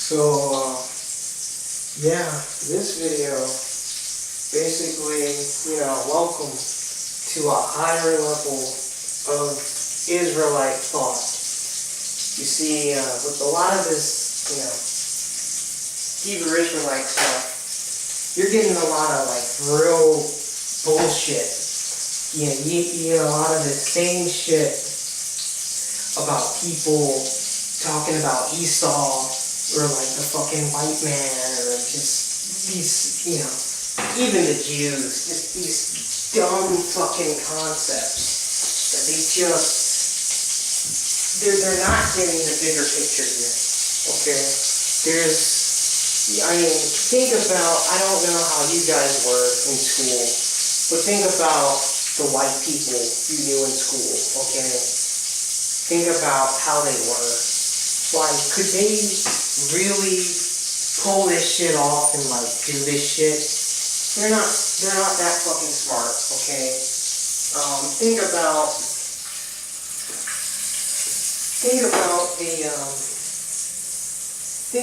Yeah, this video basically, welcome to a higher level of Israelite thought. You see, with a lot of this, Hebrew Israelite stuff, you're getting a lot of real bullshit. You get a lot of the same shit about people talking about Esau or the fucking white man or just these, even the Jews, just these dumb fucking concepts that they're not getting the bigger picture here, okay? Think about, I don't know how you guys were in school, but think about the white people you knew in school, okay? Think about how they were. Could they really pull this shit off and do this shit? They're not that fucking smart, okay? Think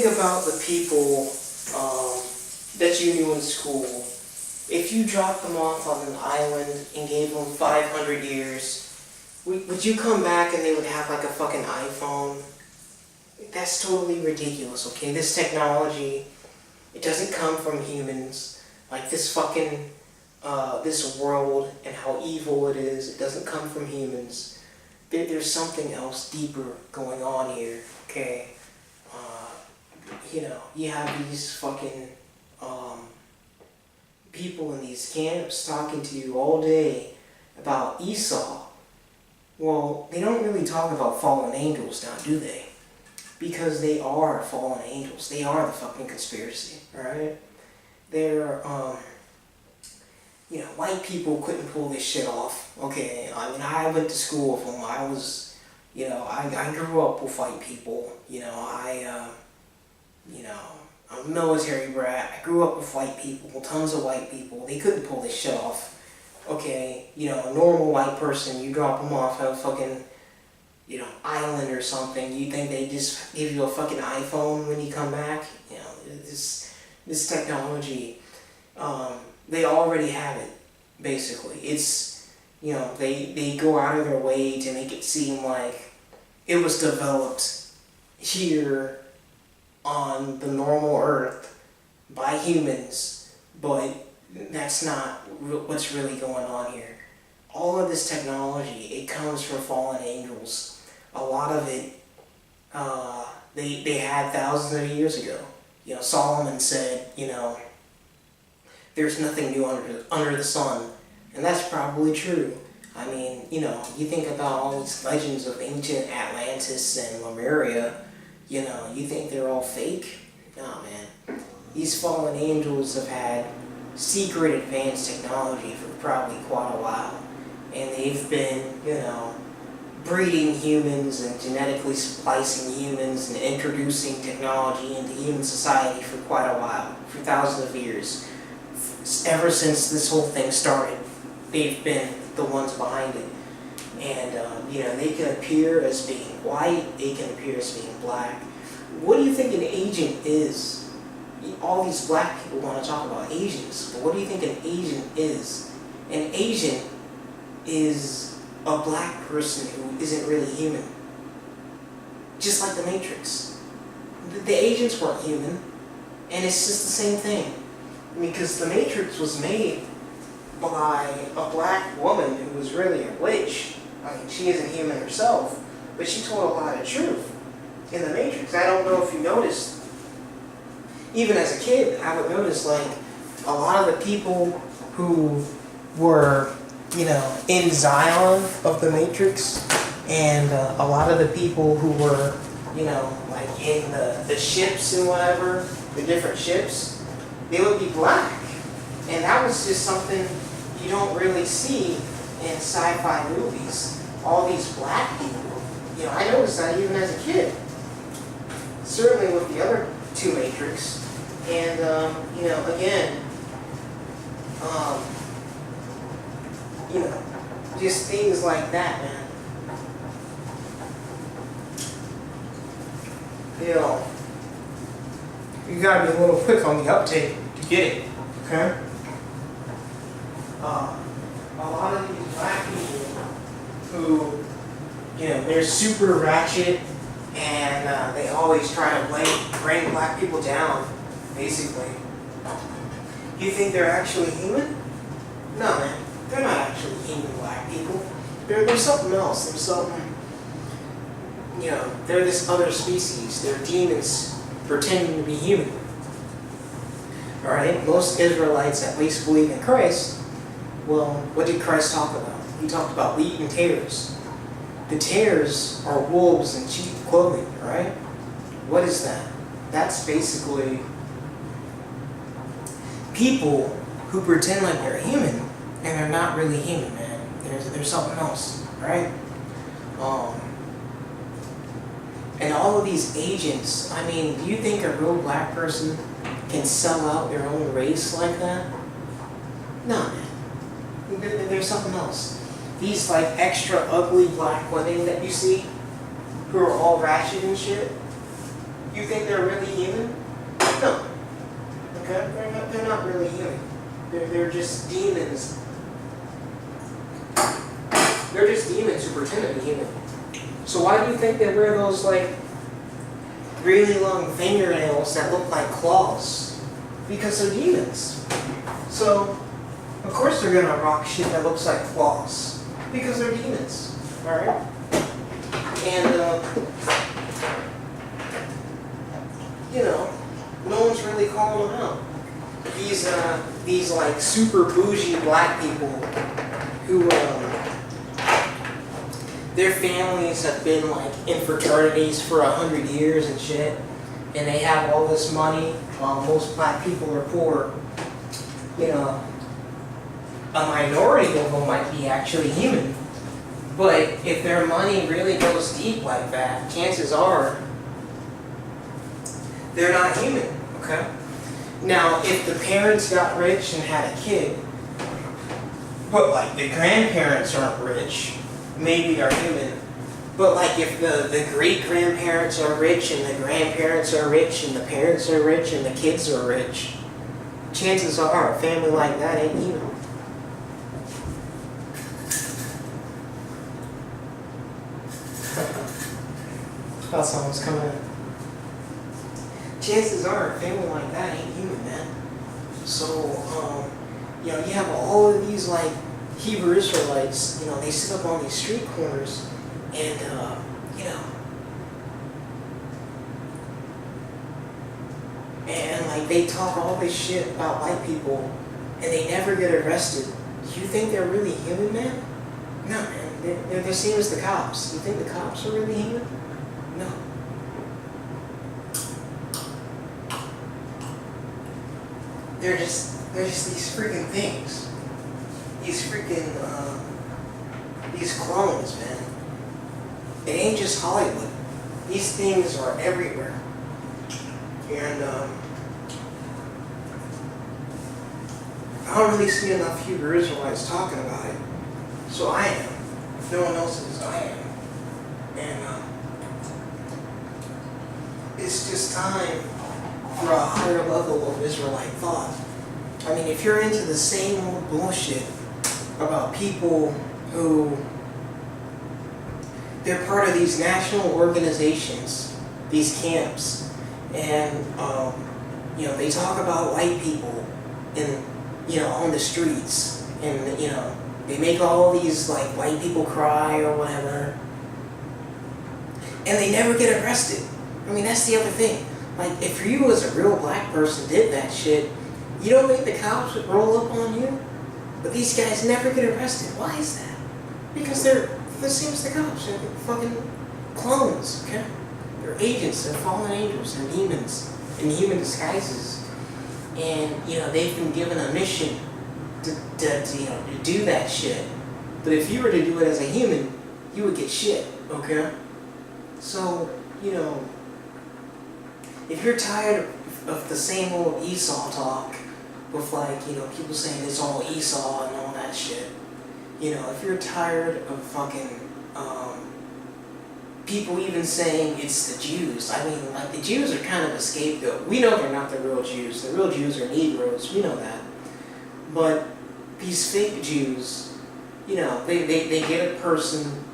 about the people that you knew in school. If you dropped them off on an island and gave them 500 years, would you come back and they would have a fucking iPhone? That's totally ridiculous, okay? This technology, it doesn't come from humans. This fucking, this world and how evil it is, it doesn't come from humans. There's something else deeper going on here, okay? You have these fucking, people in these camps talking to you all day about Esau. Well, they don't really talk about fallen angels now, do they? Because they are fallen angels. They are the fucking conspiracy, alright? They're, white people couldn't pull this shit off, okay? I went to school with them. I was, I grew up with white people. I'm a military brat. I grew up with white people, tons of white people. They couldn't pull this shit off, okay? A normal white person, you drop them off at a fucking, island or something, you think they just give you a fucking iPhone when you come back? This technology, they already have it, basically. It's, they go out of their way to make it seem like it was developed here on the normal earth by humans, but that's not what's really going on here. All of this technology, it comes from fallen angels. A lot of it, they had thousands of years ago. Solomon said, there's nothing new under the sun. And that's probably true. You think about all these legends of ancient Atlantis and Lemuria, you think they're all fake? Nah, man. These fallen angels have had secret advanced technology for probably quite a while. And they've been, breeding humans and genetically splicing humans and introducing technology into human society for quite a while, for thousands of years. Ever since this whole thing started, they've been the ones behind it. And, they can appear as being white, they can appear as being black. What do you think an agent is? All these black people want to talk about Asians, but what do you think an agent is? An agent is a black person who isn't really human. Just like the Matrix. The agents weren't human, and it's just the same thing. Because the Matrix was made by a black woman who was really a witch. She isn't human herself, but she told a lot of truth in the Matrix. I don't know if you noticed, even as a kid, I would notice a lot of the people who were in Zion of the Matrix, and a lot of the people who were, in the ships and whatever, the different ships, they would be black. And that was just something you don't really see in sci-fi movies. All these black people. I noticed that even as a kid. Certainly with the other two Matrix. And, again, just things like that, man. you gotta be a little quick on the uptake to get it, okay? A lot of these black people who, they're super ratchet and they always try to bring black people down, basically. You think they're actually human? No, man. They're not actually human black people. They're something else. They're something, they're this other species. They're demons pretending to be human. Alright? Most Israelites at least believe in Christ. Well, what did Christ talk about? He talked about wheat and tares. The tares are wolves in cheap clothing, right? What is that? That's basically people who pretend like they're human and they're not really human, man. There's something else, right? And all of these agents, I mean, do you think a real black person can sell out their own race like that? No, man. There's something else. These like extra ugly black women that you see, who are all ratchet and shit, you think they're really human? No. Okay? They're not really human. They're just demons. They're just demons who pretend to be human. So why do you think they wear those like really long fingernails that look like claws? Because they're demons. So of course they're gonna rock shit that looks like claws. Because they're demons. Alright? And no one's really calling them out. These like super bougie black people who their families have been like in fraternities for 100 years and shit, and they have all this money while most black people are poor. A minority of them might be actually human, but if their money really goes deep like that, chances are they're not human, okay? Now, if the parents got rich and had a kid, but like the grandparents aren't rich, maybe are human, but like if the great-grandparents are rich and the grandparents are rich and the parents are rich and the kids are rich, chances are a family like that ain't human. Thought someone was coming in. Chances are a family like that ain't human, man. So, you have all of these like Hebrew Israelites, they sit up on these street corners and, and like they talk all this shit about white people and they never get arrested. Do you think they're really human, man? No, man. They're the same as the cops. You think the cops are really human? No. They're just these freaking things. These freaking, these clones, man. It ain't just Hollywood. These things are everywhere. And, I don't really see enough Hebrew Israelites talking about it. So I am. If no one else is, I am. And, it's just time for a higher level of Israelite thought. I mean, if you're into the same old bullshit about people who, they're part of these national organizations, these camps, and, they talk about white people on the streets, and, they make all these, like, white people cry or whatever, and they never get arrested. I mean, that's the other thing. Like, if you as a real black person did that shit, you don't think the cops would roll up on you? But these guys never get arrested. Why is that? Because they're the same as the cops. They're fucking clones, okay? They're agents. They're fallen angels. They're demons in human disguises. And, they've been given a mission to do that shit. But if you were to do it as a human, you would get shit, okay? So, if you're tired of the same old Esau talk with people saying it's all Esau and all that. that shit. You know, if you're tired of fucking people even saying it's the Jews. I mean, like, the Jews are kind of a scapegoat. We know they're not the real Jews. The real Jews are Negroes. We know that. But these fake Jews, you know, they get a person,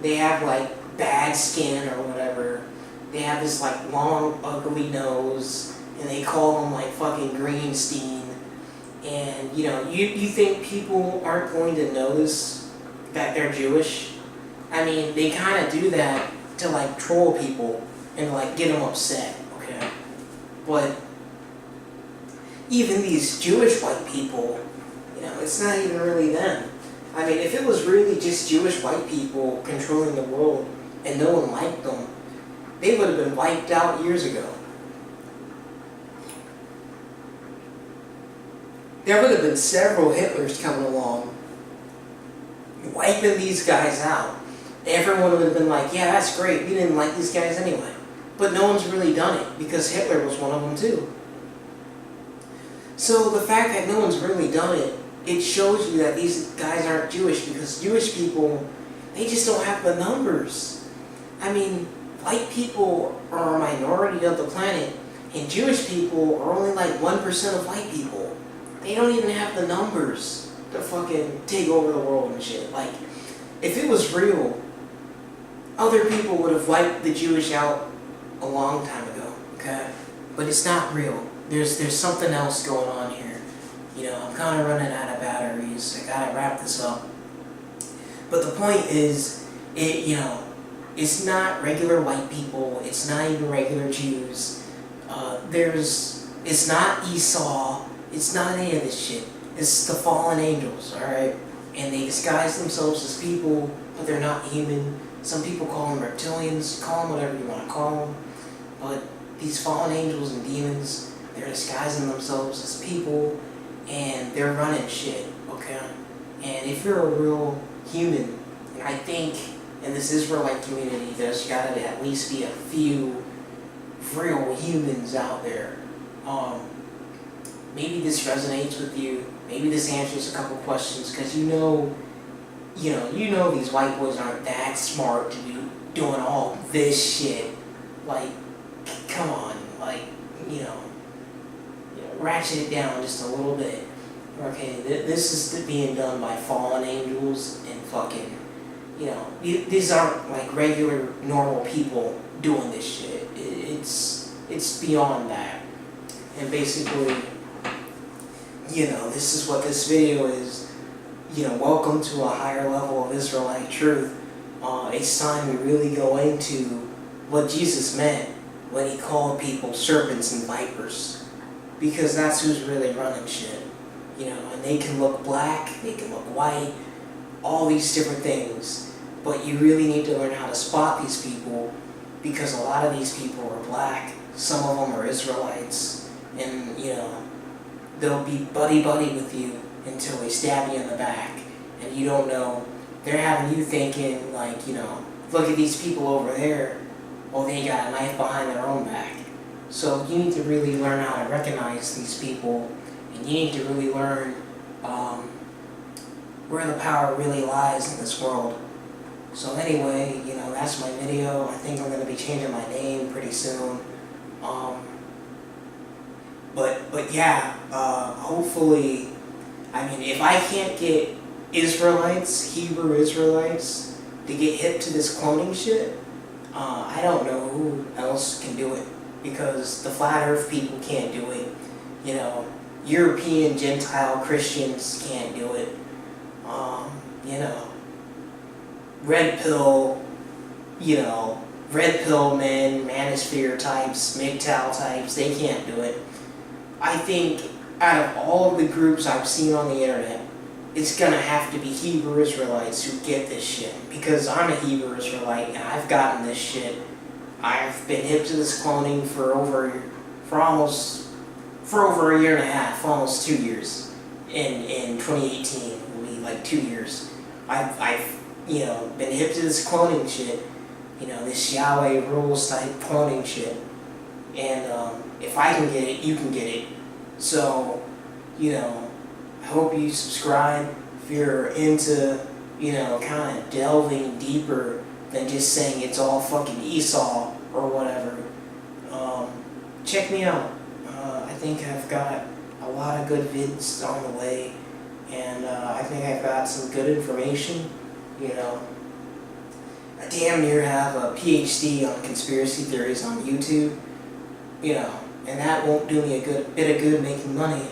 they have, like, bad skin or whatever. They have this, like, long, ugly nose, and they call them, like, fucking Greenstein. And, you know, you think people aren't going to notice that they're Jewish? I mean, they kind of do that to, like, troll people and, like, get them upset, okay? But even these Jewish white people, you know, it's not even really them. I mean, if it was really just Jewish white people controlling the world and no one liked them, they would have been wiped out years ago. There would have been several Hitlers coming along, wiping these guys out. Everyone would have been like, yeah, that's great, we didn't like these guys anyway. But no one's really done it, because Hitler was one of them too. So the fact that no one's really done it, it shows you that these guys aren't Jewish, because Jewish people, they just don't have the numbers. I mean, white people are a minority of the planet, and Jewish people are only like 1% of white people. They don't even have the numbers to fucking take over the world and shit. Like, if it was real, other people would have wiped the Jewish out a long time ago, okay? But it's not real. There's something else going on here. You know, I'm kind of running out of batteries. I gotta wrap this up. But the point is, you know, it's not regular white people. It's not even regular Jews. It's not Esau. It's not any of this shit. It's the fallen angels, alright? And they disguise themselves as people, but they're not human. Some people call them reptilians, call them whatever you want to call them. But these fallen angels and demons, they're disguising themselves as people, and they're running shit, okay? And if you're a real human, and I think in this Israelite community, there's got to at least be a few real humans out there. Maybe this resonates with you. Maybe this answers a couple questions, because you know these white boys aren't that smart to be doing all this shit. Like, come on, like, ratchet it down just a little bit. Okay, this is being done by fallen angels and fucking, these aren't like regular normal people doing this shit. It's beyond that. And basically, this is what this video is. Welcome to a higher level of Israelite truth. It's time we really go into what Jesus meant when he called people serpents and vipers. Because that's who's really running shit. And they can look black, they can look white, all these different things. But you really need to learn how to spot these people, because a lot of these people are black, some of them are Israelites, and they'll be buddy-buddy with you until they stab you in the back, and you don't know. They're having you thinking, like, look at these people over there, well, they got a knife behind their own back. So you need to really learn how to recognize these people, and you need to really learn where the power really lies in this world. So anyway, that's my video. I think I'm going to be changing my name pretty soon. But yeah, hopefully, if I can't get Israelites, Hebrew Israelites, to get hip to this cloning shit, I don't know who else can do it, because the flat earth people can't do it. European Gentile Christians can't do it. Red pill men, manosphere types, MGTOW types, they can't do it. I think out of all of the groups I've seen on the internet, it's gonna have to be Hebrew Israelites who get this shit, because I'm a Hebrew Israelite and I've gotten this shit. I've been hip to this cloning for over a year and a half, almost 2 years. In 2018 will be like 2 years. I've been hip to this cloning shit, this Yahweh rules type cloning shit. And if I can get it, you can get it. So, I hope you subscribe if you're into, kind of delving deeper than just saying it's all fucking Esau or whatever. Check me out. I think I've got a lot of good vids on the way, and I think I've got some good information. You know, I damn near have a PhD on conspiracy theories on YouTube. You know, and that won't do me a good bit of good making money.